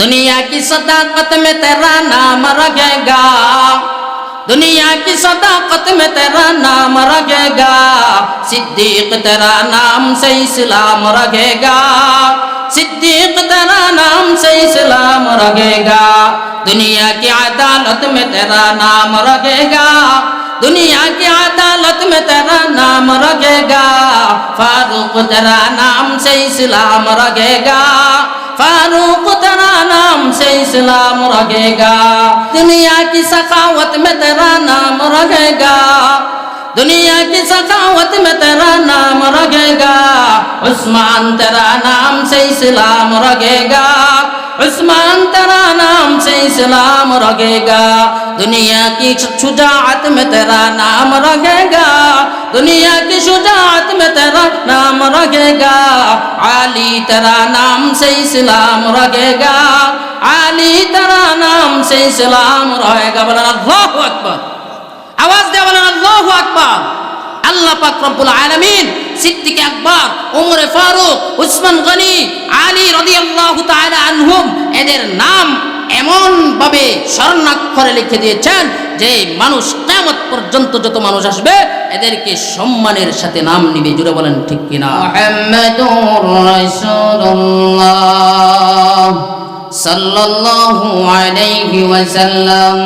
दुनिया की सदाकत में तेरा नाम रखेगा, दुनिया की सदाकत में तेरा नाम रखेगा, सिद्दीक तेरा नाम से इस्लाम रखेगा, सिद्दीक तेरा नाम से इस्लाम रखेगा। दुनिया की अदालत में तेरा नाम रखेगा, दुनिया की अदालत में तेरा नाम रखेगा, फारूक तेरा नाम से इस्लाम रखेगा, फारूक तेरा नाम से इस्लाम रखेगा। दुनिया की सखावत में तेरा नाम रखेगा, दुनिया की सखावत में तेरा नाम रखेगा, उस्मान तेरा नाम से इस्लाम रखेगा, उस्मान तेरा नाम से इस्लाम रखेगा। दुनिया की शुजाअत में तेरा नाम रखेगा, दुनिया की शुजाअत में तेरा नाम रखेगा, अली तेरा नाम से इस्लाम रखेगा, अली तेरा नाम से इस्लाम रहेगा। बोलें अल्लाहु अकबर, आवाज दे बोलें अल्लाहु अकबर। আল্লাহ পাক রব্বুল আলামিন সিদ্দিক আকবর, উমর ফারুক, উসমান গনি, আলী রাদিয়াল্লাহু তাআলা আনহুম এদের নাম এমন ভাবে স্বর্ণাক্ষরে লিখে দিয়েছেন যে মানুষ কিয়ামত পর্যন্ত যত মানুষ আসবে এদেরকে সম্মানের সাথে নাম নিবে। জুড়ে বলেন ঠিক কিনা? মুহাম্মাদুর রাসূলুল্লাহ সাল্লাল্লাহু আলাইহি ওয়াসাল্লাম।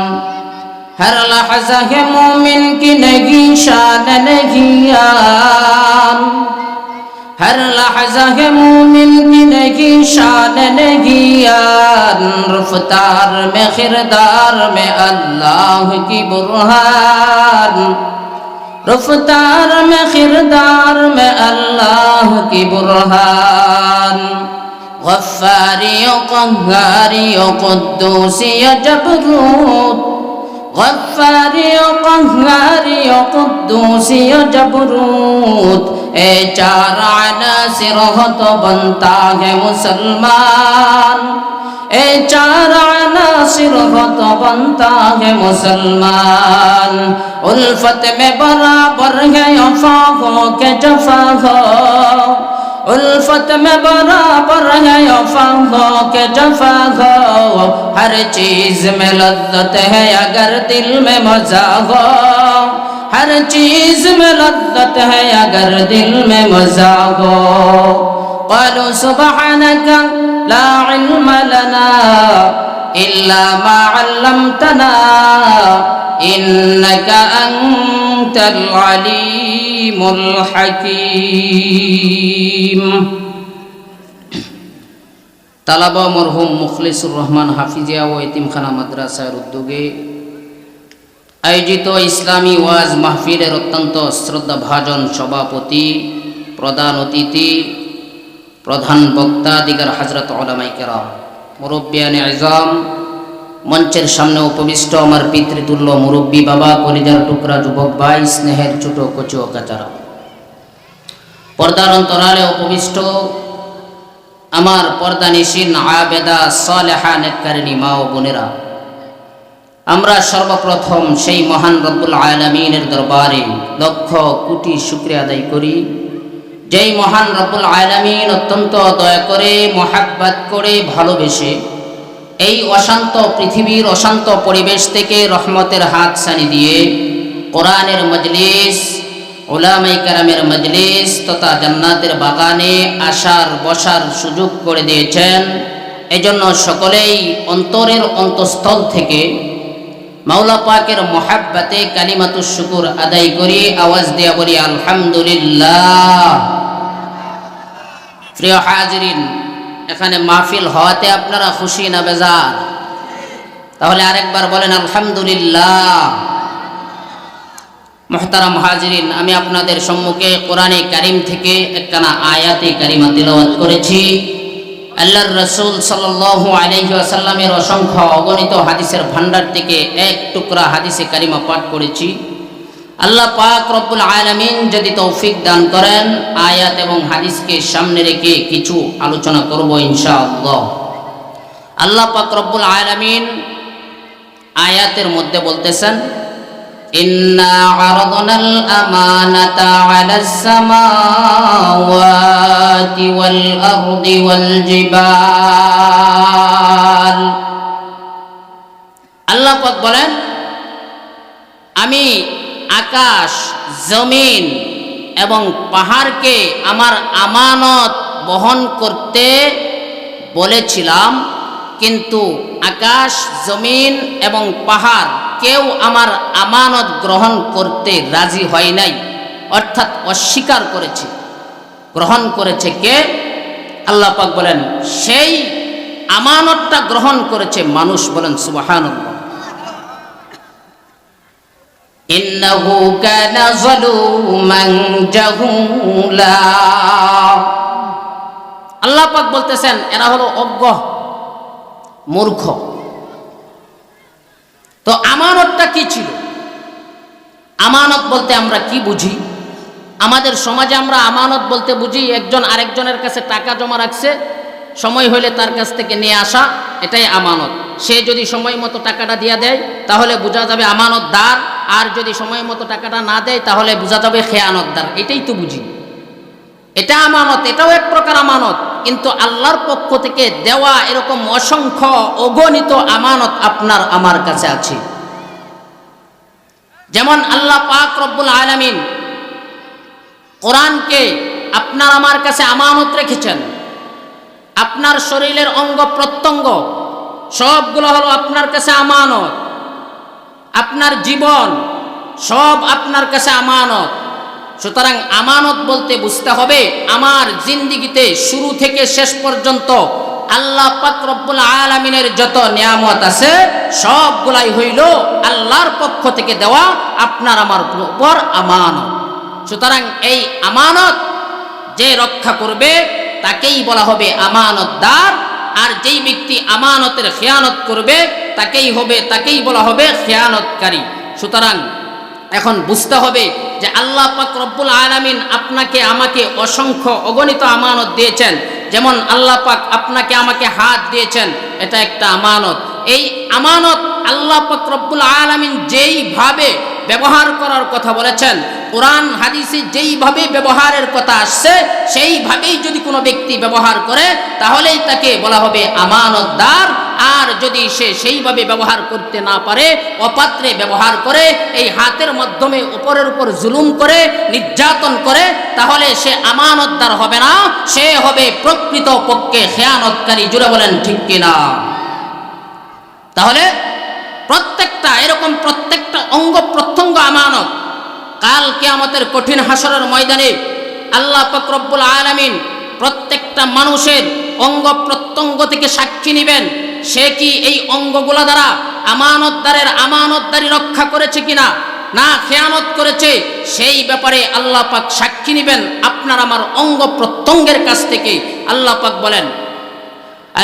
हर लहज़ा है मोमिन की नहीं शान नहीं यार, हर लहज़ा है मोमिन की नहीं शान नहीं यार, रफ्तार में खिरदार में अल्लाह की बुरहान, रफ्तार में खिरदार में अल्लाह की बुरहान। गफ्फारी क़ह्हारी क़ुद्दूसी जबरूत, गफ्फारी क़ह्हारी क़ुद्दूसी जबरूत, ए चार अनासिर हो तो बनता है मुसलमान, ए चार अनासिर हो तो बनता है मुसलमान। उल्फत में बराबर है वफा हो के जफा हो, उल्फत में बराबर है वफा हो के जफा हो, हर चीज में लज्जत है अगर दिल में मजा हो, हर चीज में लज्जत है अगर दिल में मजा हो। क़ालू सुब्हानका ला इल्म लना इल्ला मा अल्लमतना इन्नका अंतल अलीमुल हकीम। তালাবা মরহুম মুখলিসুর রহমান হাফিজিয়া ও এতিমখানা মাদ্রাসার উদ্যোগে আয়োজিত ইসলামী ওয়াজ মাহফিলের অত্যন্ত শ্রদ্ধাভাজন সভাপতি, প্রধান অতিথি, প্রধান বক্তা দিগার হযরত উলামায়ে কেরাম, মুরব্বিয়ানে আযম, মঞ্চের সামনে উপবিষ্ট আমার পিতৃতুল্য মুরব্বী বাবা, কলিজার টুকরা যুবক ভাই, স্নেহের ছোট কচি ও কাচারা, পর্দার অন্তরালে উপবিষ্ট আমার পর্দানিশীন আবেদা সালেহা নেককারিনী মা ও বোনেরা, আমরা সর্বপ্রথম সেই মহান রব্বুল আলামিনের দরবারে লক্ষ কোটি শুকরিয়া আদায় করি, যেই মহান রব্বুল আলামিন অত্যন্ত দয়া করে, মহাব্বত করে, ভালোবেসে এই অশান্ত পৃথিবীর অশান্ত পরিবেশ থেকে রহমতের হাত ছানি দিয়ে কোরআনের মজলিস, উলামায়ে কেরামের মজলিস তথা জান্নাতের বাগানে আসার বসার সুযোগ করে দিয়েছেন। এজন্য সকলেই অন্তরের অন্তঃস্থল থেকে মাওলা পাকের মহাব্বতে কালিমাতুশ শুকুর আদায় করি, আওয়াজ দিয়ে বলি আলহামদুলিল্লাহ। প্রিয় হাজিরিন, এখানে মাহফিল হওয়াতে আপনারা খুশি না বেজার? তাহলে আরেকবার বলেন আলহামদুলিল্লাহ। মুহতারাম হাজিরিন, আমি আপনাদের সম্মুখে কোরআনে কারীম থেকে একখানা আয়াতে কারিমা তিলাওয়াত করেছি। আল্লাহর রাসূল সাল্লাল্লাহু আলাইহি ওয়াসাল্লামের অসংখ্য অগণিত হাদিসের ভান্ডার থেকে এক টুকরা হাদিসে কারিমা পাঠ করেছি। আল্লাহ পাক রব্বুল আলামিন যদি তৌফিক দান করেন, আয়াত এবং হাদিসকে সামনে রেখে কিছু আলোচনা করব ইনশাআল্লাহ। আল্লাহ পাক রব্বুল আলামিন আয়াতের মধ্যে বলতেছেন, ইন্না আরাদনাল আমানাতা আলাস সামাওয়াতি ওয়াল আরদি ওয়াল জিবাল আমি আকাশ, জমিন এবং পাহাড়কে আমার আমানত বহন করতে বলেছিলাম, কিন্তু আকাশ, জমিন এবং পাহাড় কেউ আমার আমানত গ্রহণ করতে রাজি হয় নাই, অর্থাৎ অস্বীকার করেছে। গ্রহণ করেছে কে? আল্লাহ পাক বলেন সেই আমানতটা গ্রহণ করেছে মানুষ। বলেন সুবহানাল্লাহ। ইন্নাহু কানা যালুমান জাহুলা। আল্লাহ পাক বলতেছেন এরা হলো অজ্ঞ, মূর্খ। তো আমানতটা কি ছিল? আমানত বলতে আমরা কি বুঝি? আমাদের সমাজে আমরা আমানত বলতে বুঝি একজন আরেকজনের কাছে টাকা জমা রাখছে, সময় হলে তার কাছ থেকে নিয়ে আসা, এটাই আমানত। সে যদি সময় মতো টাকাটা দিয়ে দেয় তাহলে বোঝা যাবে আমানতদার, আর যদি সময় মতো টাকাটা না দেয় তাহলে বোঝা যাবে খেয়ানতদার। এটাই তো বুঝি, এটা আমানত, এটাও এক প্রকার আমানত। কিন্তু আল্লাহর পক্ষ থেকে দেওয়া এরকম অসংখ্য অগণিত আমানত আপনার আমার কাছে আছে। যেমন আল্লাহ পাক রব্বুল আলামিন কোরআনকে আপনার আমার কাছে আমানত রেখেছেন। আপনার শরীরের অঙ্গ প্রত্যঙ্গ সবগুলো হলো আপনার কাছে আমানত। আপনার জীবন সব আপনার কাছে আমানত। সুতরাং আমানত বলতে বুঝতে হবে আমার জিন্দেগিতে শুরু থেকে শেষ পর্যন্ত আল্লাহ পাক রব্বুল আলামিনের যত নিয়ামত আছে সবগুলাই হইল আল্লাহর পক্ষ থেকে দেওয়া আপনার আমার উপর আমানত। সুতরাং এই আমানত যে রক্ষা করবে তাকেই বলা হবে আমানতদার, আর যেই ব্যক্তি আমানতের খেয়ানত করবে তাকেই বলা হবে খেয়ানতকারী। সুতরাং এখন বুঝতে হবে যে আল্লাহ পাক রব্বুল আলামিন আপনাকে আমাকে অসংখ্য অগণিত আমানত দিয়েছেন। যেমন আল্লাহ পাক আপনাকে আমাকে হাত দিয়েছেন, এটা একটা আমানত। এই আমানত আল্লাহ পাক রব্বুল আলামিন যেইভাবে ব্যবহার করার কথা বলেছেন, কোরআন হাদিসে যেইভাবে ব্যবহারের কথা আসছে সেইভাবেই যদি কোনো ব্যক্তি ব্যবহার করে তাহলেই তাকে বলা হবে আমানতদার। আর যদি সে সেইভাবে ব্যবহার করতে না পারে, অপাত্রে ব্যবহার করে, এই হাতের মাধ্যমে উপরের উপর জুলুম করে, নির্যাতন করে, তাহলে সে আমানতদার হবে না, সে হবে প্রকৃত পক্ষে খেয়ানতকারী। জুড়ে বলেন ঠিক কিনা? তাহলে এরকম প্রত্যেকটা অঙ্গ প্রত্যঙ্গ আমানত। কাল কিয়ামতের কঠিন হাসরের ময়দানে আল্লাহ পাক রব্বুল আলামিন প্রত্যেকটা মানুষের অঙ্গ প্রত্যঙ্গ থেকে সাক্ষী নেবেন সে কি এই অঙ্গগুলা দ্বারা আমানতদারি রক্ষা করেছে কিনা, না খেয়ানত করেছে। সেই ব্যাপারে আল্লাহ পাক সাক্ষী নেবেন আপনার আমার অঙ্গ প্রত্যঙ্গের কাছ থেকে। আল্লাহ পাক বলেন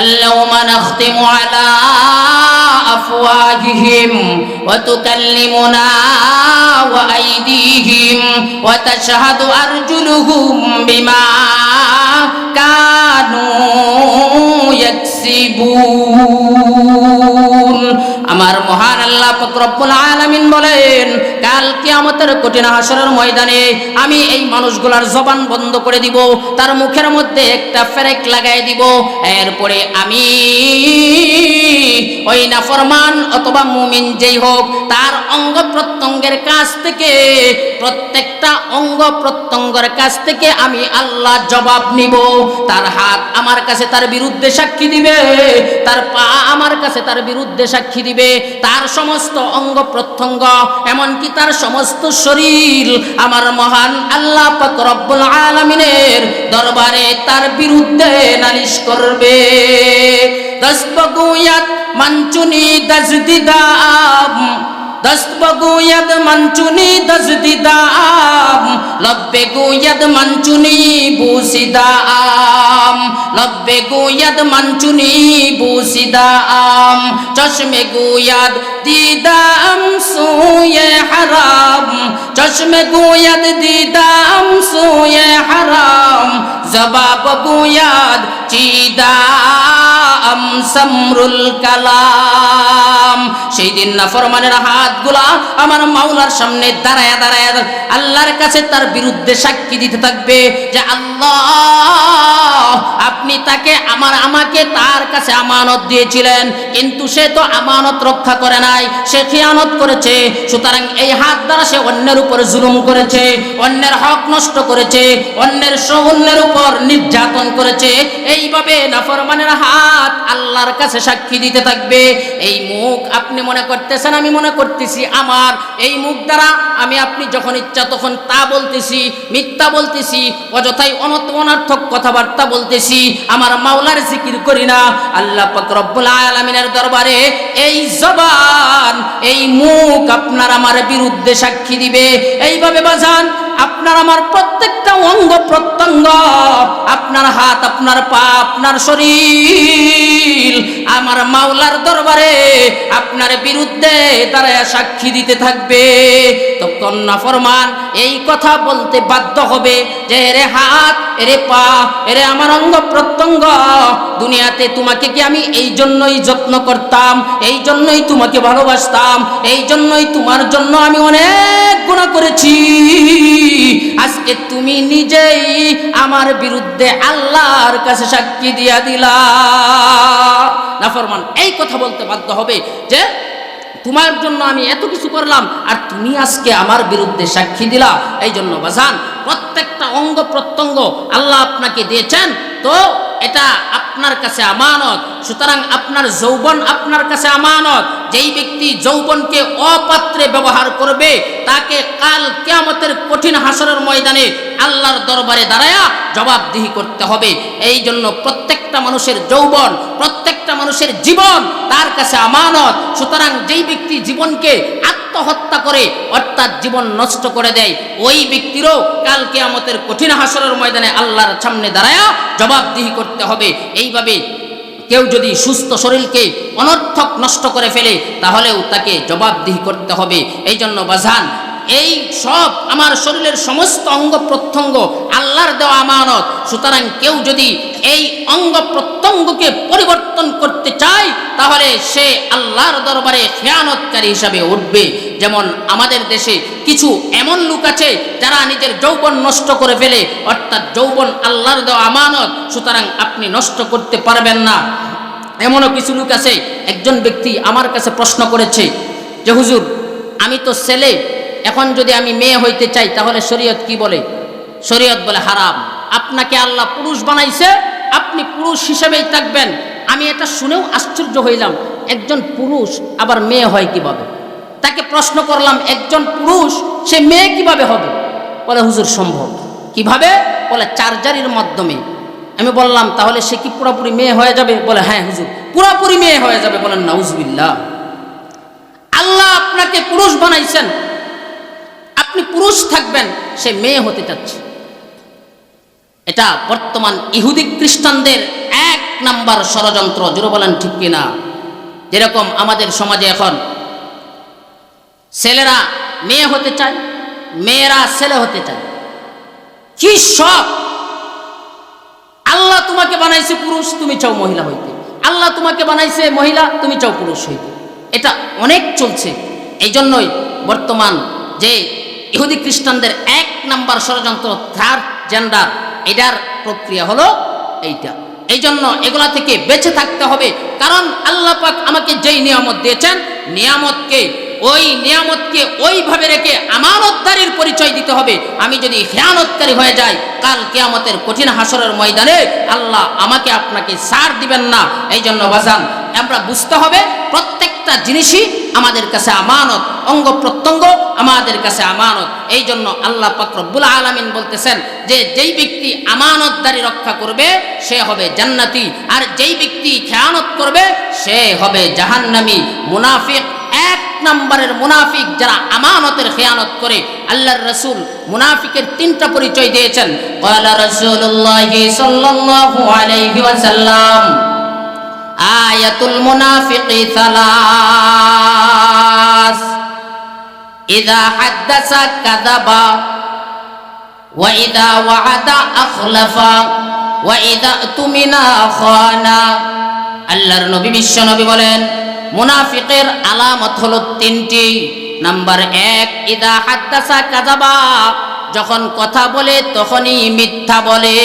اليوم نختم على أفواههم وتكلمنا وأيديهم وتشهد أرجلهم بما كانوا يكسبون। আমার মহান আল্লাহ পাক রব্বুল আলামিন বলেন কাল কিয়ামতের কঠিন হাসরের ময়দানে আমি এই মানুষগুলার জবান বন্ধ করে দিব, তার মুখের মধ্যে একটা ফেরেক লাগাই দিব। এরপরে আমি ওই নাফরমান অথবা মুমিন যেই হোক তার অঙ্গ প্রত্যঙ্গের কাছ থেকে, প্রত্যেকটা অঙ্গ প্রত্যঙ্গের কাছ থেকে আমি আল্লাহ জবাব নিব। তার হাত আমার কাছে তার বিরুদ্ধে সাক্ষী দিবে, তার পা আমার কাছে তার বিরুদ্ধে সাক্ষী দিবে, তার সমস্ত অঙ্গ প্রত্যঙ্গ এমনকি তার সমস্ত শরীর আমার মহান আল্লাহ পাক রব্বুল আলামিনের দরবারে তার বিরুদ্ধে নালিশ করবে। দস্ত বগুয়াত মানচুনি দজদিদাম, দস্ত বগুয়াত মানচুনি দজদিদাম, লব্বে গুয়াদ মানচুনি বুসিদাম, লব্বে গুয়াদ মানচুনি বুসিদাম, চশমে গুয়াদ দিদাম সুয়ে হারাম, চশমে গুয়াদ দিদাম সুয়ে হারাম, জবাব গুয়াদ চিদা আম সামরুল কালাম। সেই দিন নাফরমানের হাতগুলা আমার মাওলার সামনে দাঁড়ায়া দাঁড়ায়া আল্লাহর কাছে তার বিরুদ্ধে সাক্ষী দিতে থাকবে যে আল্লাহ, আপনি তাকে আমাকে তার কাছে আমানত দিয়েছিলেন, কিন্তু সে তো আমানত রক্ষা করে নাই, সে খিয়ানত করেছে। সুতরাং এই হাত দ্বারা সে অন্যের উপরে জুলুম করেছে, অন্যের হক নষ্ট করেছে, অন্যের উপর নির্যাতন করেছে। এইভাবে নাফরমানের হাত আল্লাহর কাছে সাক্ষী দিতে থাকবে। এই মুখ আপনি মনে করতেছেন, আমি মনে করতেছি আমার এই মুখ দ্বারা আপনি যখন ইচ্ছা তখন তা বলতেছি, মিথ্যা বলতেছি, অযথাই অনর্থক কথাবার্তা বলতেছি, আমার মাওলার জিকির করি না। আল্লাহ পাক রব্বুল আলামিনের দরবারে এই জবান, এই মুখ আপনার আমার বিরুদ্ধে সাক্ষী দিবে। এইভাবে বাজান আপনার আমার প্রত্যেকটা অঙ্গ প্রত্যঙ্গ, আপনার হাত, আপনার পা, আপনার শরীর আমার মাওলার দরবারে আপনার বিরুদ্ধে দাঁড়ায় সাক্ষী দিতে থাকবে। তখন নাফরমান এই কথা বলতে বাধ্য হবে যে এরে হাত, এরে পা, এরে আমার অঙ্গ প্রত্যঙ্গ, দুনিয়াতে তোমাকে কি আমি এই জন্যই যত্ন করতাম, এই জন্যই তোমাকে ভালোবাসতাম, এই জন্যই তোমার জন্য আমি অনেক গুনাহ করেছি, আজকে তুমি নিজেই আমার বিরুদ্ধে আল্লাহর কাছে সাক্ষী দিয়া দিলা। নাফরমান এই কথা বলতে বাধ্য হবে যে তোমার জন্য আমি এত কিছু করলাম আর তুমি আজকে আমার বিরুদ্ধে সাক্ষী দিলা। এই জন্য বাজান প্রত্যেকটা অঙ্গ প্রত্যঙ্গ আল্লাহ আপনাকে দিয়েছেন, তো এটা আপনার কাছে আমানত। সুতরাং আপনার যৌবন আপনার কাছে আমানত। যেই ব্যক্তি যৌবনকে অপাত্রে ব্যবহার করবে তাকে কাল কিয়ামতের কঠিন হাসরের ময়দানে আল্লাহর দরবারে দাঁড়ায়া জবাবদিহি করতে হবে। এই জন্য প্রত্যেকটা মানুষের যৌবন, প্রত্যেকটা মানুষের জীবন তার কাছে আমানত। সুতরাং যেই ব্যক্তি জীবনকে আত্মহত্যা করে অর্থাৎ জীবন নষ্ট করে দেয়, ওই ব্যক্তিরও কাল কিয়ামতের কঠিন হাসরের ময়দানে আল্লাহর সামনে দাঁড়ায়া জবাবদিহি করতে হবে। এইভাবে কেউ যদি সুস্থ শরীরকে অনর্থক নষ্ট করে ফেলে তাহলেও তাকে জবাবদিহি করতে হবে। এই জন্য বাজান এই সব আমার শরীরের সমস্ত অঙ্গ প্রত্যঙ্গ আল্লাহর দেওয়া আমানত। সুতরাং কেউ যদি এই অঙ্গ প্রত্যঙ্গকে পরিবর্তন করতে চায় তাহলে সে আল্লাহর দরবারে খেয়ানতকারী হিসাবে উঠবে। যেমন আমাদের দেশে কিছু এমন লোক আছে যারা নিজের যৌবন নষ্ট করে ফেলে, অর্থাৎ যৌবন আল্লাহর দেওয়া আমানত, সুতরাং আপনি নষ্ট করতে পারবেন না। এমনও কিছু লোক আছে, একজন ব্যক্তি আমার কাছে প্রশ্ন করেছে যে হুজুর, আমি তো ছেলে, এখন যদি আমি মেয়ে হইতে চাই তাহলে শরীয়ত কি বলে? শরীয়ত বলে হারাম। আপনাকে আল্লাহ পুরুষ বানাইছে, আপনি পুরুষ হিসেবেই থাকবেন। আমি এটা শুনেও আশ্চর্য হইলাম, একজন পুরুষ আবার মেয়ে হয় কিভাবে? তাকে প্রশ্ন করলাম, একজন পুরুষ সে মেয়ে কিভাবে হবে? বলে হুজুর সম্ভব। কিভাবে? বলে চার্জারির মাধ্যমে। আমি বললাম তাহলে সে কি পুরোপুরি মেয়ে হয়ে যাবে? বলে হ্যাঁ হুজুর, পুরোপুরি মেয়ে হয়ে যাবে। বলেন নাউজুবিল্লাহ। আল্লাহ আপনাকে পুরুষ বানাইছেন, আপনি পুরুষ থাকবেন, সে মেয়ে হতে চাচ্ছে। এটা বর্তমান ইহুদি খ্রিস্টানদের এক নাম্বার ষড়যন্ত্র। জোরে বলেন ঠিক কিনা? যেরকম আমাদের সমাজে এখন ছেলেরা মেয়ে হতে চায়, মেয়েরা ছেলে হতে চায়। কি সব! আল্লাহ তোমাকে বানাইছে পুরুষ, তুমি চাও মহিলা হইতে। আল্লাহ তোমাকে বানাইছে মহিলা, তুমি চাও পুরুষ হইতে। এটা অনেক চলছে। এই জন্যই বর্তমান যে ইহুদি খ্রিস্টানদের এক নাম্বার ষড়যন্ত্র থার্ড জেন্ডার, এটার প্রক্রিয়া হলো এইটা। এই জন্য এগুলা থেকে বেঁচে থাকতে হবে। কারণ আল্লাহ পাক আমাকে যেই নিয়ামত দিয়েছেন, নিয়ামতকে ওইভাবে রেখে আমানতদারির পরিচয় দিতে হবে। আমি যদি খেয়ানতকারী হয়ে যাই, কাল কিয়ামতের কঠিন হাসরের ময়দানে আল্লাহ আমাকে আপনাকে ছাড় দিবেন না। এই জন্য বাজান আমরা বুঝতে হবে প্রত্যেকটা জিনিসই আমাদের কাছে আমানত, অঙ্গ প্রত্যঙ্গ আমাদের কাছে আমানত। এই জন্য আল্লাহ পাক রব্বুল আলামিন বলতেছেন যে যেই ব্যক্তি আমানতদারি রক্ষা করবে সে হবে জান্নাতি, আর যেই ব্যক্তি খেয়ানত করবে সে হবে জাহান্নামী। মুনাফিক এক নম্বরের মুনাফিক যারা আমানতের খেয়ানত করে। আল্লাহর রাসূল মুনাফিকের তিনটা পরিচয় দিয়েছেন। ক্বালা রাসূলুল্লাহি সাল্লাল্লাহু আলাইহি ওয়াসাল্লাম, আয়াতুল মুনাফিকি সালাস, ইযা হাদ্দাসা কাযাবা, ওয়া ইযা ওয়া'আদা আখলাফা, ওয়া ইযা তুমিনা খানা। আল্লাহর নবী বিশ্ব নবী বলেন মুনাফিকের আলামত হলো তিনটি। নাম্বার 1, ইদা হাদ্দাসা কাযাবা, যখন কথা বলে তখনই মিথ্যা বলে।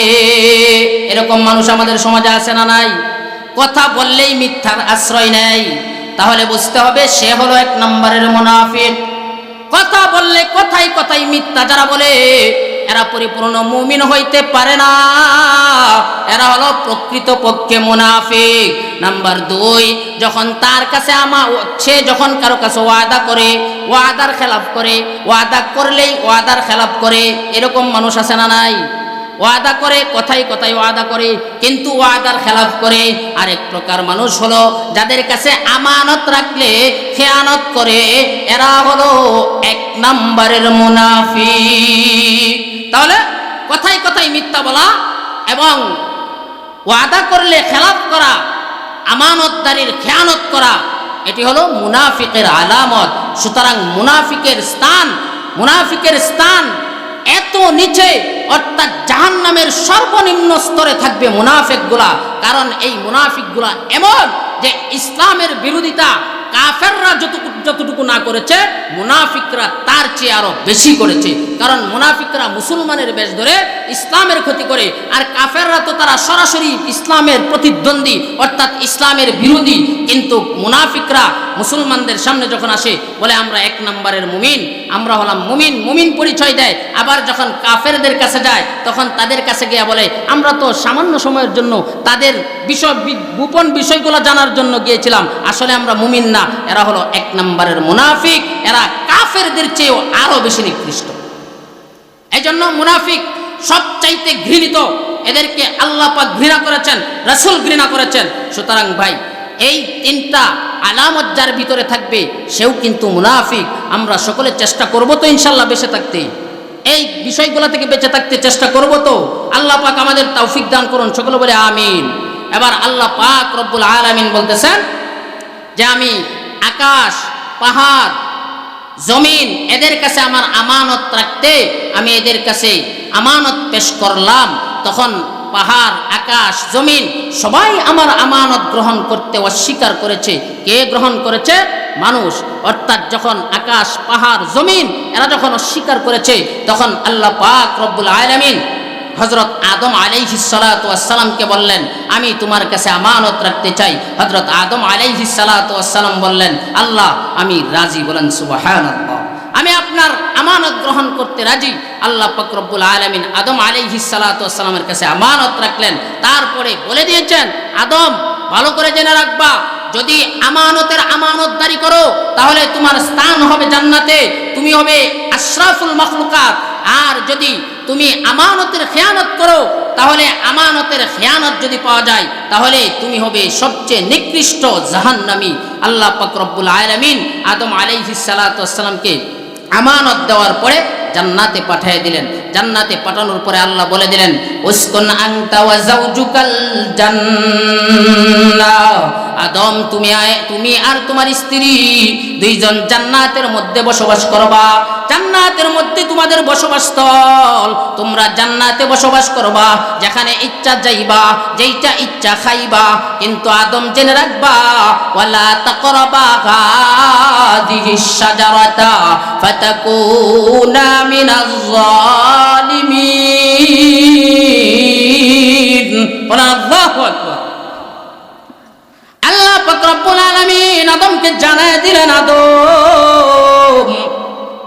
এরকম মানুষ আমাদের সমাজে আছে না নাই? কথা বললেই মিথ্যার আশ্রয় নেয়। তাহলে বুঝতে হবে সে হলো 1 নম্বরের মুনাফিক। কথা বললে কথাই কথাই মিথ্যা যারা বলে এরা পরিপূর্ণ মুমিন হইতে পারে না, এরা হলো প্রকৃতপক্ষে মুনাফিক। নাম্বার 2, যখন তার কাছে সে যখন কারো কাছে ওয়াদা করে ওয়াদার খেলাফ করে, ওয়াদা করলেই ওয়াদার খেলাফ করে। এরকম মানুষ আছে না নাই? ওয়াদা করে কথাই কথাই ওয়াদা করে কিন্তু ওয়াদার খেলাফ করে। আরেক প্রকার মানুষ হলো যাদের কাছে আমানত রাখলে খেয়ানত করে, এরা হলো 1 নম্বরের মুনাফিক। তাহলে কথাই কথাই মিথ্যা বলা এবং ওয়াদা করলে খেলাফ করা, আমানতদারির খেয়ানত করা, এটি হলো মুনাফিকের আলামত। সুতরাং মুনাফিকের স্থান এত নিচে, অর্থাৎ জাহান্নামের সর্বনিম্ন স্তরে থাকবে মুনাফিকগুলা। কারণ এই মুনাফিকগুলা এমন যে ইসলামের বিরোধিতা কাফেররা যতটুকু না করেছে, মুনাফিকরা তার চেয়ে আরো বেশি করেছে। কারণ মুনাফিকরা মুসলমানের বেশ ধরে ইসলামের ক্ষতি করে, আর কাফেররা তো তারা সরাসরি ইসলামের প্রতিদ্বন্দ্বী, অর্থাৎ ইসলামের বিরোধী। কিন্তু মুনাফিকরা মুসলমানদের সামনে যখন আসে বলে আমরা 1 নম্বরের মুমিন, আমরা হলাম মুমিন পরিচয় দেয়। আবার যখন কাফেরদের কাছে যায় তখন তাদের কাছে গিয়ে বলে আমরা তো সামান্য সময়ের জন্য তাদের গোপন বিষয়গুলো জানার জন্য গিয়েছিলাম, আসলে আমরা মুমিন না। এরা হলো 1 নম্বরের মুনাফিক, এরা কাফেরদের চেয়েও আরো বেশি নিকৃষ্ট। এই জন্য মুনাফিক সবচাইতে ঘৃণিত, এদেরকে আল্লাহ পাক ঘৃণা করেছেন, রাসূল ঘৃণা করেছেন। সুতরাং ভাই, এই 3টা আলামত যার ভিতরে থাকবে সেও কিন্তু মুনাফিক। আমরা সকলে চেষ্টা করব তো ইনশাআল্লাহ বেঁচে থাকতে, এই বিষয়গুলো থেকে বেঁচে থাকতে চেষ্টা করব তো। আল্লাহ পাক আমাদের তৌফিক দান করুন, সকলে বলে আমিন। এবার আল্লাহ পাক রব্বুল আলামিন বলতেছেন যে আমি আকাশ, পাহাড়, জমিন এদের কাছে আমার আমানত রাখতে আমি এদের কাছে আমানত পেশ করলাম। তখন পাহাড়, আকাশ, জমিন সবাই আমার আমানত গ্রহণ করতে অস্বীকার করেছে। কে গ্রহণ করেছে? মানুষ। অর্থাৎ যখন আকাশ, পাহাড়, জমিন এরা যখন অস্বীকার করেছে, তখন আল্লাহ পাক রব্বুল আলামিন হযরত আদম আলাইহিস সালাতু ওয়াস সালামকে বললেন আমি তোমার কাছে আমানত রাখতে চাই। হযরত আদম আলাইহিস সালাতু ওয়াস সালাম বললেন আল্লাহ আমি রাজি। বলেন সুবহানাল্লাহ, আমি আপনার আমানত গ্রহণ করতে রাজি। আল্লাহ পাক রব্বুল আলামিন আদম আলাইহিস সালাতু ওয়াস সালামের কাছে আমানত রাখলেন। তারপরে বলে দিয়েছেন আদম ভালো করে জেনে রাখবা, যদি আমানতদারি করো তাহলে তোমার স্থান হবে জান্নাতে, তুমি হবে আশরাফুল মাখলুকাত। আর যদি তুমি আমানতের খেয়ানত করো তাহলে আমানতের খেয়ানত যদি পাওয়া যায় তাহলে তুমি হবে সবচেয়ে নিকৃষ্ট জাহান্নামী। আল্লাহ পাক রব্বুল আলামিন আদম আলাইহিস সালাতু ওয়াস সালামকে আমানত দেওয়ার পরে জান্নাতে পাঠিয়ে দিলেন। জান্নাতে পাঠানোর পরে আল্লাহ বলে দিলেন উসকুন আনতা ওয়া যাওজুকাল জান্নাহ, আদম তুমি আর তোমার স্ত্রী 2 জন জান্নাতের মধ্যে বসবাস করবা। জান্নাতের মধ্যে তোমাদের বসবাসস্থল, তোমরা জান্নাতে বসবাস করবা, যেখানে ইচ্ছা যাইবা, যেইটা ইচ্ছা খাইবা। কিন্তু আদম জেনে রাখবা ওয়ালা তাকরাবা হাযিহিশ শাজারাতা ফাতাকুনা মিনাজ জালিমিন। আল্লাহু আকবার। আল্লাহ পাক রব্বুল আলামিন আদমকে জানায় দিলেন আদম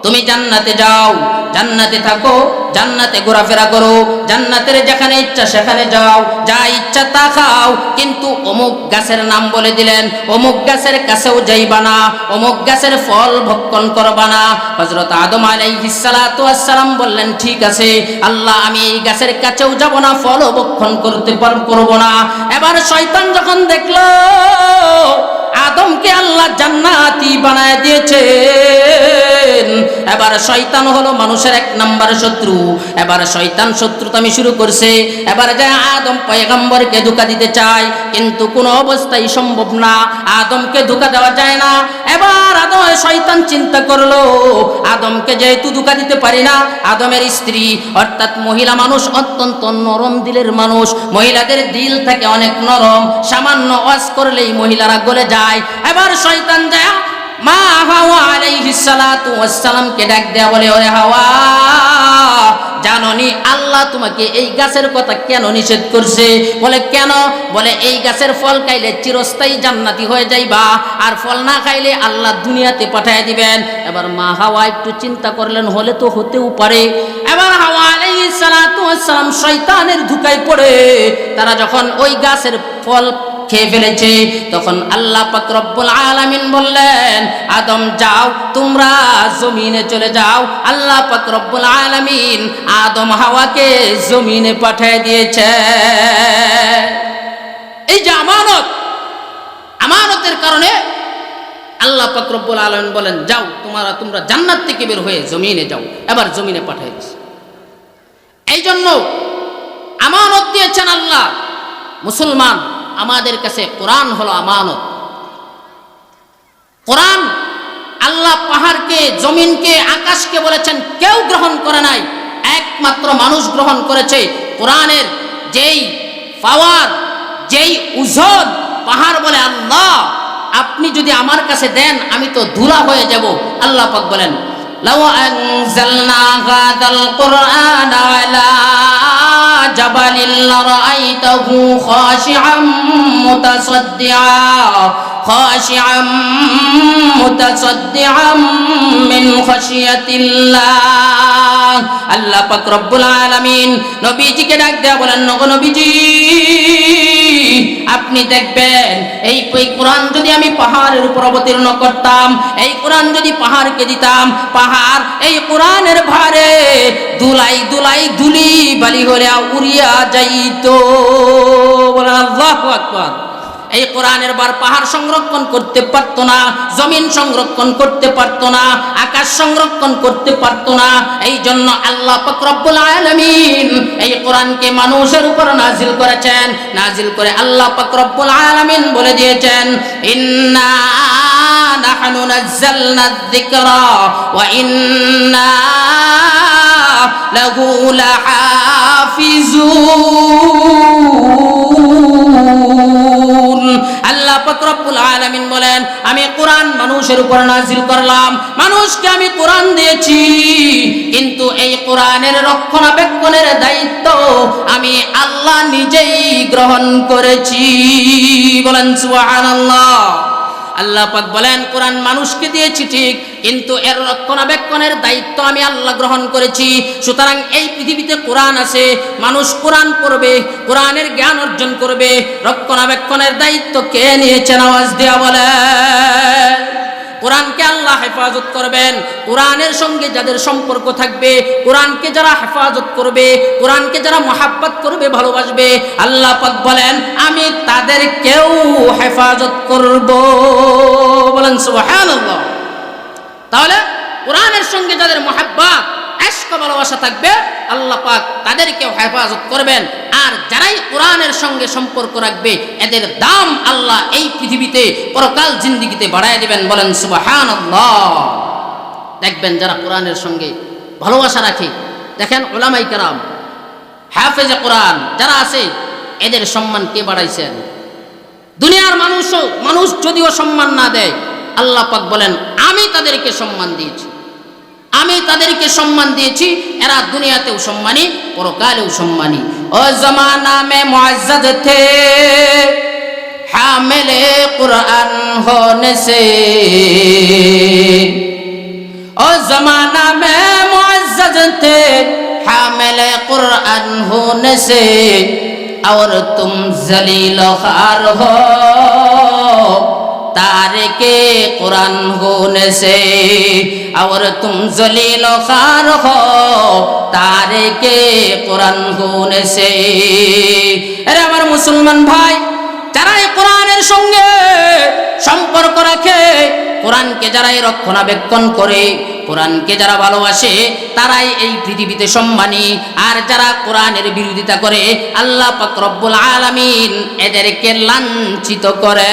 তুমি জান্নাতে যাও, জান্নাতে থাকো, জান্নাতে ঘোরাফেরা করো, জান্নাতের যেখানে ইচ্ছা সেখানে যাও, যা ইচ্ছা তা খাও। কিন্তু অমুক গাছের নাম বলে দিলেন, অমুক গাছের কাছেও যাইবা না, অমুক গাছের ফল ভক্ষণ করবা না। হযরত আদম আলাইহিস সালাতু ওয়াস সালাম বললেন ঠিক আছে আল্লাহ, আমি এই গাছের কাছেও যাব না, ফলও ভক্ষণ করব না। এবার শয়তান যখন দেখলো আদমকে আল্লাহ জান্নাতি বানায় দিয়েছে, বলেন। এবার শয়তান হলো মানুষের এক নাম্বার শত্রু। এবার শয়তান শত্রুতামি শুরু করছে। এবার যায় আদম পয়গম্বরকে ধোঁকা দিতে চায়, কিন্তু কোনো অবস্থায় সম্ভব না, আদমকে ধোঁকা দেওয়া যায় না। এবার আদম শয়তান চিন্তা করলো, আদমকে যেহেতু ধোঁকা দিতে পারি না, আদমের স্ত্রী অর্থাৎ মহিলা মানুষ অত্যন্ত নরম দিলের মানুষ, মহিলাদের দিল থেকে অনেক নরম, সামান্য ওয়াজ করলেই মহিলারা গলে যায়। এবার শয়তান যায় মা হাওয়া আলাইহিস সালাতু ওয়াস সালামকে ডাক দেয়া বলে, ওরে হাওয়া, জাননি আল্লাহ তোমাকে এই গাছের কথা কেন নিষেধ করছে? বলে কেন? বলে এই গাছের ফল খাইলে চিরস্থায়ী জান্নাতি হয়ে যাইবা, আর ফল না খাইলে আল্লাহ দুনিয়াতে পাঠিয়ে দিবেন। এবার মা হাওয়া একটু চিন্তা করলেন, হলে তো হতেও পারে। এবার হাওয়া আলাইহিস সালাতু ওয়াস সালাম শয়তানের ধোঁকায় পড়ে তারা যখন ওই গাছের ফল খেয়ে ফেলেছে, তখন আল্লাহ পাক রব্বুল আলামিন বললেন, আদম যাও, তোমরা জমিনে চলে যাও। আল্লাহ পাক রব্বুল আলামিন আদম হাওয়াকে জমিনে পাঠিয়ে দিয়েছে। এই যে আমানত, আমানতের কারণে আল্লাহ পাক রব্বুল আলামিন বলেন, যাও তোমরা জান্নাত থেকে বের হয়ে জমিনে যাও। এবার জমিনে পাঠিয়ে দিয়েছে। এই জন্য আমানত দিয়েছেন আল্লাহ। মুসলমান, আমাদের কাছে কোরআন হলো আমানত। কোরআন আল্লাহ পাহাড়কে, জমিনকে, আকাশকে বলেছেন কেউ গ্রহণ করে নাই, একমাত্র মানুষ গ্রহণ করেছে। কোরআনের যেই পাওয়ার, যেই ওজন, পাহাড় বলে আল্লাহ আপনি যদি আমার কাছে দেন আমি তো ধুলা হয়ে যাব। আল্লাহ পাক বলেন, লাউ আনজালনা হাযাল কুরআনা আলা জাবালিন লারাআইতাহু খাশিআম মুতাসাদ্দিআম মিন খাশিয়াতিল্লাহ। আল্লাহ পাক রব্বুল আলামিন নবীজিকে ডাক দেয়া বলেন, নবীজি আপনি দেখবেন এই কোরআন যদি আমি পাহাড়ের উপর অবতীর্ণ করতাম, এই কোরআন যদি পাহাড়কে দিতাম, পাহাড় এই কোরআনের ভারে দুলাই দুলাই দুলি বালি হলে উড়িয়া যাইতো। বলেন আল্লাহু আকবার। এই কোরআনের বার পাহাড় সংরক্ষণ করতে পারতো না, জমিন সংরক্ষণ করতে পারতো না, আকাশ সংরক্ষণ করতে পারতো না। এই জন্য আল্লাহ পাক রব্বুল আলামিন এই কোরআনকে মানুষের উপর নাজিল করেছেন। নাজিল করে আল্লাহ পাক রব্বুল আলামিন বলে দিয়েছেন, ইন্না নাহনু নাযালনা যিকরা ওয়া ইন্না লাহু লাহাফিজুন। আল্লাহ পাক রব্বুল আলামিন বলেন, আমি কোরআন মানুষের উপর নাজিল করলাম, মানুষকে আমি কোরআন দিয়েছি, কিন্তু এই কোরআনের রক্ষণাবেক্ষণের দায়িত্ব আমি আল্লাহ নিজেই গ্রহণ করেছি। বলেন সুবহানাল্লাহ। আল্লাহ পাক বলেন, কোরআন মানুষকে দিয়েছি ঠিক, কিন্তু এর রক্ষণাবেক্ষণের দায়িত্ব আমি আল্লাহ গ্রহণ করেছি। সুতরাং এই পৃথিবীতে কোরআন আছে, মানুষ কোরআন পড়বে, কোরআনের জ্ঞান অর্জন করবে, রক্ষণাবেক্ষণের দায়িত্ব কে নিয়েছেন? আওয়াজ দেয়া বলে। কোরআনকে আল্লাহ হেফাজত করবেন। কোরআনের সঙ্গে যাদের সম্পর্ক থাকবে, কোরআনকে যারা হেফাজত করবে, কোরআনকে যারা মহাব্বত করবে, ভালোবাসবে, আল্লাহ পাক বলেন আমি তাদেরকেও হেফাজত করব। বলেন সুবহানাল্লাহ। তাহলে কোরআনের সঙ্গে যাদের মহাব্বত, ইশক, ভালোবাসা থাকবে, আল্লাহ পাক তাদেরকেও হেফাজত করবেন। আর যারাই কোরআনের সঙ্গে সম্পর্ক রাখবে, এদের দাম আল্লাহ এই পৃথিবীতে পরকাল জিন্দেগিতে বাড়ায় দিবেন। বলেন সুবহানাল্লাহ। দেখবেন যারা কোরআনের সঙ্গে ভালোবাসা রাখে, দেখেন উলামায়ে কেরাম, হাফেজে কোরআন যারা আছে, এদের সম্মান কে বাড়াইছেন? দুনিয়ার মানুষ যদিও সম্মান না দেয়, আল্লাহ পাক বলেন আমি তাদেরকে সম্মান দিয়েছি, আমি তাদেরকে সম্মান দিয়েছি। এরা দুনিয়াতেও সম্মানী, পরকালেও সম্মানী। ও জমানা মে মুআজ্জাজ থে হামিলে কুরআন হোনে সে, ও জমানা মে মুআজ্জাজ থে হামিলে কুরআন হোনে সে, और तुम जलील खार हो तारिके कुरान होने से, और तुम जलील खार हो तारिके कुरान होने से। अरे আমার মুসলমান ভাই, যারা এই কোরআনের সঙ্গে সম্পর্ক রাখে, কোরআনকে যারা রক্ষণাবেক্ষণ করে, কোরআনকে যারা ভালোবাসে তারাই এই পৃথিবীতে সম্মানী, আর যারা কোরআনের বিরোধিতা করে আল্লাহ পাক রব্বুল আলামিন এদেরকে লাঞ্ছিত করে।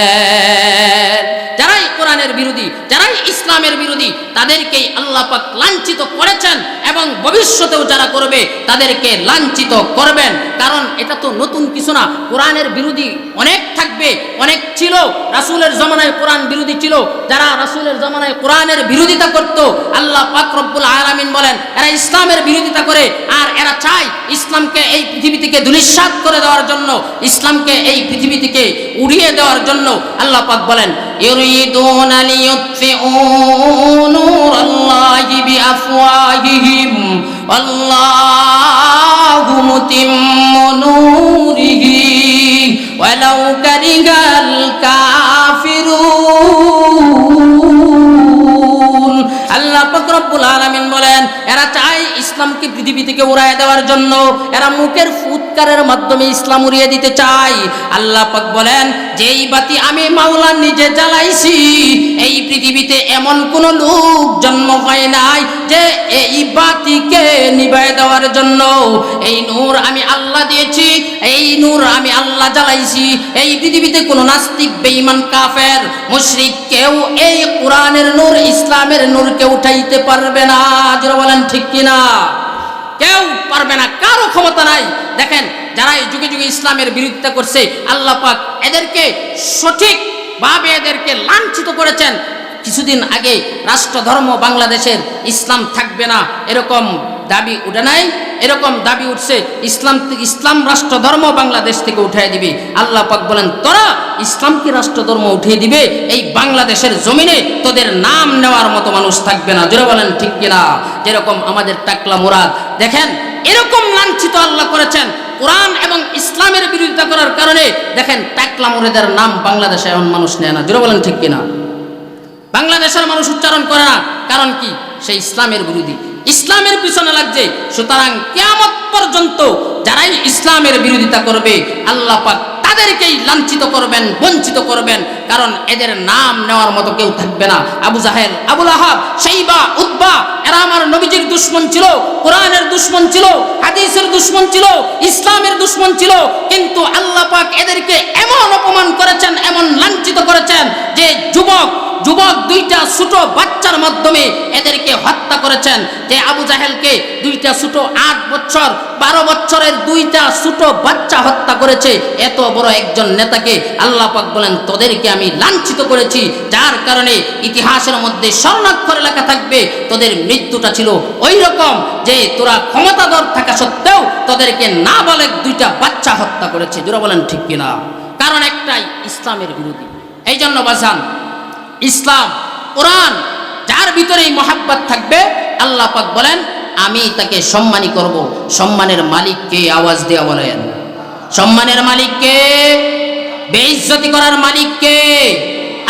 যারাই কোরআনের বিরোধী, যারাই ইসলামের বিরোধী, তাদেরকেই আল্লাহ পাক লাঞ্ছিত করেছেন এবং ভবিষ্যতেও যারা করবে তাদেরকে লাঞ্ছিত করবেন। কারণ এটা তো নতুন কিছু না, কোরআনের বিরোধী অনেক থাকবে, অনেক ছিল। রাসূলের জামানায় কোরআন বিরোধী ছিল, যারা রাসূলের জামানায় কোরআনের বিরোধিতা করত আল্লাহ পাক রব্বুল আলামিন বলেন এরা ইসলামের বিরোধিতা করে, আর এরা চায় ইসলামকে এই পৃথিবী থেকে ধূলিসাৎ করে দেওয়ার জন্য, ইসলামকে এই পৃথিবী থেকে উড়িয়ে দেওয়ার জন্য। আল্লাহ পাক বলেন ইউরিদুনা লিইউতফিউ নূরাল্লাহি বিআফওয়াহিহিম আল্লাহু মুতিম্মু নূরিহি ওয়ালাউ কারিহাল কাফিরুন। আল্লাহ পাক রব্বুল আলামিন বলেন এরা চায় ইসলামকে পৃথিবী থেকে উড়ায় দেওয়ার জন্য, এরা মুখের ফুৎকারের মাধ্যমে ইসলাম উড়িয়ে দিতে চায়। আল্লাহ পাক বলেন যেই বাতি আমি মাওলা নিজে জ্বালাইছি, এই পৃথিবীতে এমন কোন লোক জন্ম হয় নাই যে এই বাতিকে নিভায় দেওয়ার জন্য। এই নূর আমি আল্লাহ দিয়েছি, এই নূর আমি আল্লাহ জ্বালাইছি। এই পৃথিবীতে কোনো নাস্তিক, বেঈমান, কাফের, মুশরিক কেউ এই কোরআনের নূর, ইসলামের নূরকে উঠাইতে পারবে না। যারা বলেন ঠিক কিনা? কেউ পারবে না, কারো ক্ষমতা নাই। দেখেন যারা এই যুগে যুগে ইসলামের বিরোধিতা করছে আল্লাহ পাক এদেরকে সঠিকভাবে এদেরকে লাঞ্ছিত করেছেন। কিছুদিন আগে রাষ্ট্র ধর্ম বাংলাদেশের ইসলাম থাকবে না এরকম দাবি উঠে নাই, এরকম দাবি উঠছে ইসলাম রাষ্ট্র ধর্ম বাংলাদেশ থেকে উঠিয়ে দিবে। আল্লাহ পাক বলেন তোরা ইসলামকে রাষ্ট্র ধর্ম উঠিয়ে দিবে, এই বাংলাদেশের জমিনে তোদের নাম নেওয়ার মতো মানুষ থাকবে না। জোরে বলেন ঠিক কিনা? যেরকম আমাদের টাকলা মুরাদ, দেখেন এরকম লাঞ্ছিত আল্লাহ করেছেন কোরআন এবং ইসলামের বিরোধিতা করার কারণে। দেখেন টাকলা মুরাদের নাম বাংলাদেশে এমন মানুষ নেয় না। জোরে বলেন ঠিক কিনা? বাংলাদেশের মানুষ উচ্চারণ করে না, কারণ কি? সে ইসলামের বিরোধী, ইসলামের পিছনে লাগছে। সুতরাং কিয়ামত পর্যন্ত যারাই ইসলামের বিরোধিতা করবে আল্লাহ পাক তাদেরকেই লাঞ্ছিত করবেন, বঞ্চিত করবেন, কারণ এদের নাম নেওয়ার মতো কেউ থাকবে না। আবু জাহেল, আবু লাহাব, শাইবা, উতবা এরা আমার নবীজির দুশমন ছিল, কোরআনের দুশমন ছিল, হাদিসের দুশমন ছিল, ইসলামের দুশমন ছিল। কিন্তু আল্লাহ পাক এদেরকে এমন অপমান করেছেন, এমন লাঞ্ছিত করেছেন যে যুবক দুইটা ছোট বাচ্চার মাধ্যমে এদেরকে হত্যা করেছেন। যে আবু জাহেলকে দুইটা ছোট 8 বছর 12 বছরের দুইটা ছোট বাচ্চা হত্যা করেছে। এত বড় একজন নেতাকে আল্লাহ পাক বলেন তোদেরকে আমি লাঞ্ছিত করেছি, যার কারণে ইতিহাসের মধ্যে স্বর্ণাক্ষরে লেখা থাকবে তোদের মৃত্যুটা ছিল ওই রকম যে তোরা ক্ষমতাধর থাকা সত্ত্বেও তোদেরকে নাবালেগ দুইটা বাচ্চা হত্যা করেছে। যারা বলেন ঠিক কিনা? কারণ একটাই, ইসলামের বিরোধী। এই জন্য বাজান ইসলাম, কোরআন যার ভিতরেই মহাব্বত থাকবে আল্লাহ পাক বলেন আমি তাকে সম্মানী করব। সম্মানের মালিককে আওয়াজ দেওয়া বলেন, সম্মানের মালিককে, বেইজ্জতি করার মালিককে।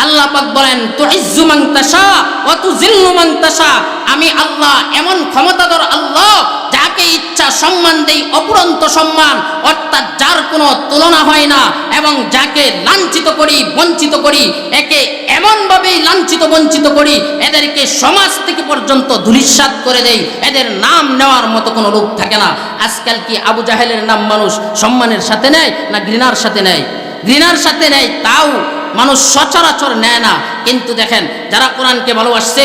আল্লাহ পাক বলেন তুইজ্জু মান তাশা ওয়া তুযিল্লু মান তাশা। আমি আল্লাহ এমন ক্ষমতাধর আল্লাহ, যাকে ইচ্ছা সম্মান দেই, অপুরন্ত সম্মান, অর্থাৎ যার কোনো তুলনা হয় না, এবং যাকে লাঞ্ছিত করি, বঞ্চিত করি, একে এমনভাবেই লাঞ্ছিত বঞ্চিত করি এদেরকে সমাজ থেকে পর্যন্ত ধূলিসাৎ করে দেই, এদের নাম নেওয়ার মতো কোনো লোক থাকে না। আজকাল কি আবু জাহেলের নাম মানুষ সম্মানের সাথে নেয় না ঘৃণার সাথে নেয়? ঘৃণার সাথে নেয়, তাও মানুষ সচরাচর নেয় না। কিন্তু দেখেন যারা কোরআনকে ভালোবাসছে,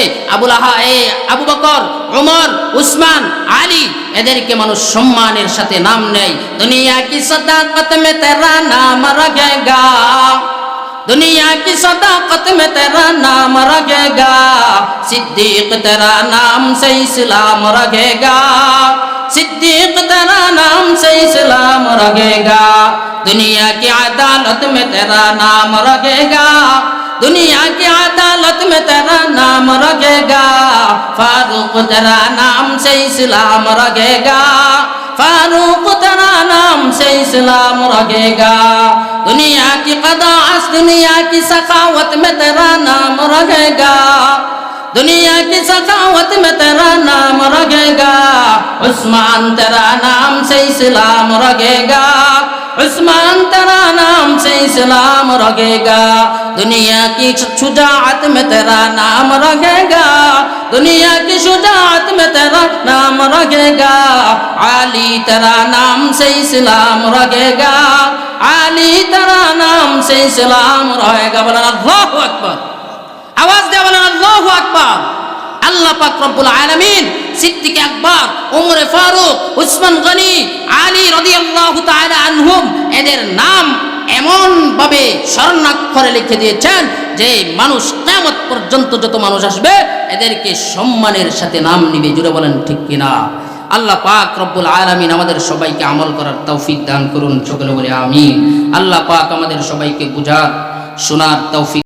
আবু বকর, ওমর, উসমান, আলী, এদেরকে মানুষ সম্মানের সাথে নাম নেয়। দুনিয়া কি সদাকত মে তেরা নাম রগেগা, दुनिया की सदाकत में तेरा नाम रगेगा, सिद्दीक तेरा नाम से इस्लाम रगेगा, सिद्दीक तेरा नाम से इस्लाम रगेगा, दुनिया की अदालत में तेरा नाम रगेगा, दुनिया की अदालत में तेरा नाम रगेगा, फारूक तेरा नाम से इस्लाम रगेगा, फारूक तेरा नाम से इस्लाम रगेगा, दुनिया की क़दाअत, दुनिया की सखावत में तेरा नाम रगेगा, दुनिया की सखावत में तेरा नाम रगेगा, उस्मान तेरा नाम से इस्लाम रगेगा, उस्मान तेरा नाम से इस्लाम रखेगा, दुनिया की शुजाअत में तेरा नाम रखेगा, दुनिया की शुजाअत में तेरा नाम रखेगा, अली तेरा नाम से इस्लाम रखेगा, अली तेरा नाम से इस्लाम रहेगा। बोलें अल्लाहु अकबर, आवाज दे बोलें अल्लाहु अकबर। আল্লাহ পাক রব্বুল আলামিন সিদ্দিক আকবর, উমর ফারুক, উসমান গনি, আলী রাদিয়াল্লাহু তাআলা আনহুম এদের নাম এমন ভাবে স্বর্ণাক্ষরে লিখে দিয়েছেন যে মানুষ কিয়ামত পর্যন্ত যত মানুষ আসবে এদেরকে সম্মানের সাথে নাম নিবে। জুড়ে বলেন ঠিক কিনা? আল্লাহ পাক রব্বুল আলামিন আমাদের সবাইকে আমল করার তৌফিক দান করুন। সকলে বলে আমিন। আল্লাহ পাক আমাদের সবাইকে বুঝার শোনার তৌফিক